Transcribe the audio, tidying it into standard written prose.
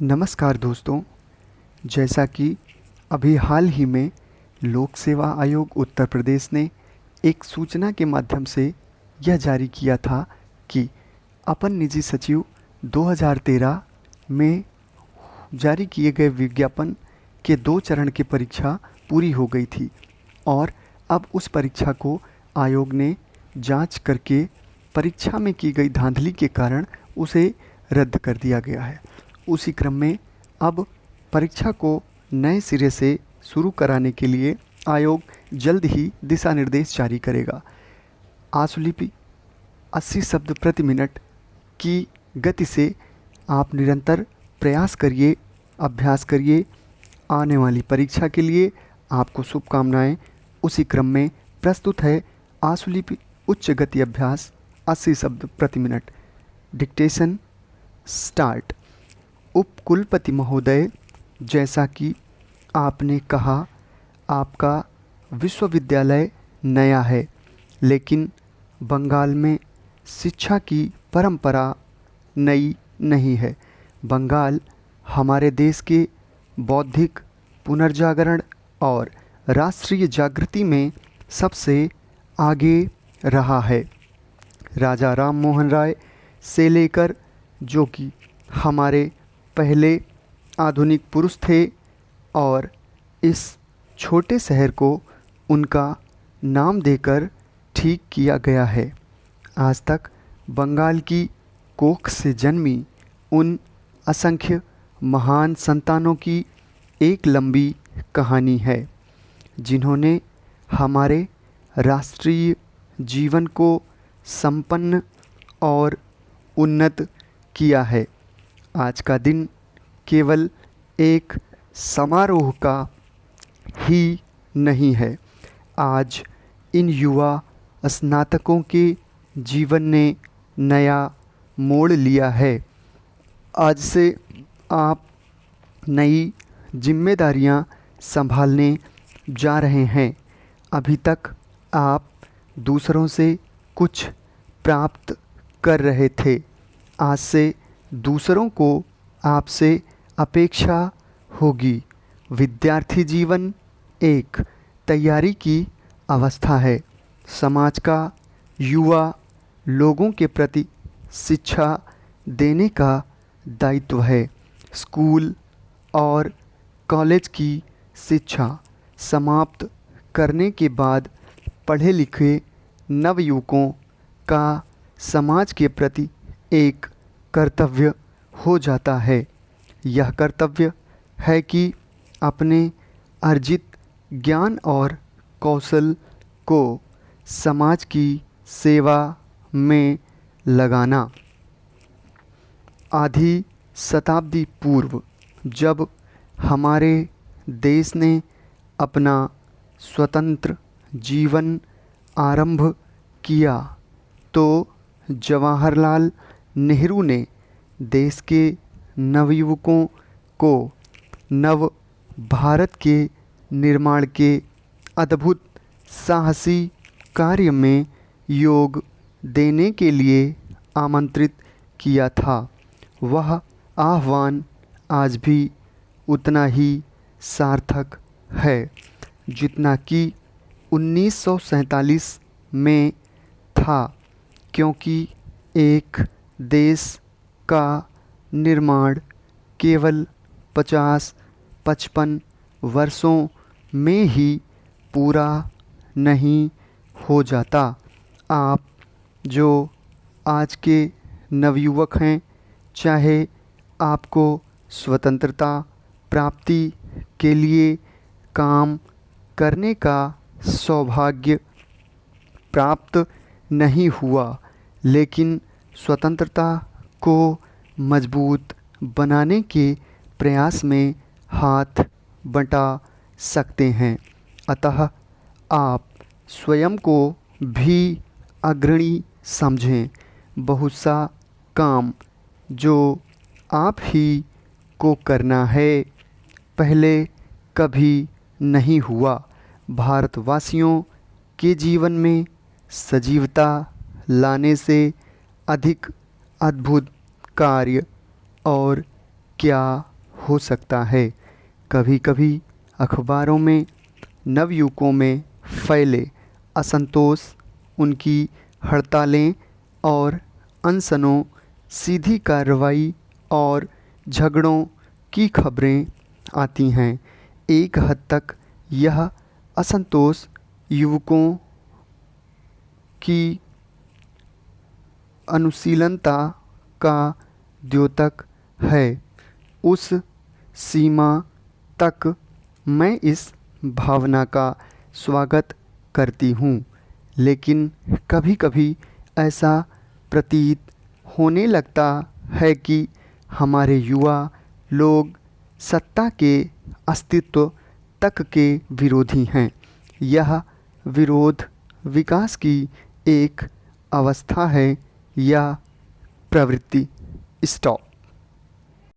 नमस्कार दोस्तों। जैसा कि अभी हाल ही में लोक सेवा आयोग उत्तर प्रदेश ने एक सूचना के माध्यम से यह जारी किया था कि अपर निजी सचिव 2013 में जारी किए गए विज्ञापन के 2 चरण की परीक्षा पूरी हो गई थी और अब उस परीक्षा को आयोग ने जांच करके परीक्षा में की गई धांधली के कारण उसे रद्द कर दिया गया है। उसी क्रम में अब परीक्षा को नए सिरे से शुरू कराने के लिए आयोग जल्द ही दिशा निर्देश जारी करेगा। आशुलिपि 80 शब्द प्रति मिनट की गति से आप निरंतर प्रयास करिए, अभ्यास करिए। आने वाली परीक्षा के लिए आपको शुभकामनाएं। उसी क्रम में प्रस्तुत है आशुलिपि उच्च गति अभ्यास 80 शब्द प्रति मिनट। Dictation start. उपकुलपति महोदय, जैसा कि आपने कहा, आपका विश्वविद्यालय नया है, लेकिन बंगाल में शिक्षा की परंपरा नई नहीं है। बंगाल हमारे देश के बौद्धिक पुनर्जागरण और राष्ट्रीय जागृति में सबसे आगे रहा है। राजा राम मोहन राय से लेकर, जो कि हमारे पहले आधुनिक पुरुष थे, और इस छोटे शहर को उनका नाम देकर ठीक किया गया है। आज तक बंगाल की कोख से जन्मी उन असंख्य महान संतानों की एक लंबी कहानी है, जिन्होंने हमारे राष्ट्रीय जीवन को संपन्न और उन्नत किया है। आज का दिन केवल एक समारोह का ही नहीं है। आज इन युवा स्नातकों के जीवन ने नया मोड़ लिया है। आज से आप नई जिम्मेदारियां संभालने जा रहे हैं। अभी तक आप दूसरों से कुछ प्राप्त कर रहे थे। आज से दूसरों को आपसे अपेक्षा होगी। विद्यार्थी जीवन एक तैयारी की अवस्था है। समाज का युवा लोगों के प्रति शिक्षा देने का दायित्व है। स्कूल और कॉलेज की शिक्षा समाप्त करने के बाद पढ़े लिखे नवयुवकों का समाज के प्रति एक कर्तव्य हो जाता है। यह कर्तव्य है कि अपने अर्जित ज्ञान और कौशल को समाज की सेवा में लगाना। आधी शताब्दी पूर्व जब हमारे देश ने अपना स्वतंत्र जीवन आरंभ किया, तो जवाहरलाल नेहरू ने देश के नवयुवकों को नव भारत के निर्माण के अद्भुत साहसी कार्य में योग देने के लिए आमंत्रित किया था। वह आह्वान आज भी उतना ही सार्थक है जितना कि 1947 में था, क्योंकि एक देश का निर्माण केवल 50-55 वर्षों में ही पूरा नहीं हो जाता। आप जो आज के नवयुवक हैं, चाहे आपको स्वतंत्रता प्राप्ति के लिए काम करने का सौभाग्य प्राप्त नहीं हुआ, लेकिन स्वतंत्रता को मजबूत बनाने के प्रयास में हाथ बंटा सकते हैं। अतः आप स्वयं को भी अग्रणी समझें। बहुत सा काम जो आप ही को करना है, पहले कभी नहीं हुआ। भारतवासियों के जीवन में सजीवता लाने से अधिक अद्भुत कार्य और क्या हो सकता है। कभी कभी अखबारों में नवयुवकों में फैले असंतोष, उनकी हड़तालें और अनशनों, सीधी कार्रवाई और झगड़ों की खबरें आती हैं। एक हद तक यह असंतोष युवकों की अनुशीलनता का द्योतक है। उस सीमा तक मैं इस भावना का स्वागत करती हूँ, लेकिन कभी कभी ऐसा प्रतीत होने लगता है कि हमारे युवा लोग सत्ता के अस्तित्व तक के विरोधी हैं। यह विरोध विकास की एक अवस्था है या प्रवृत्ति। स्टॉप।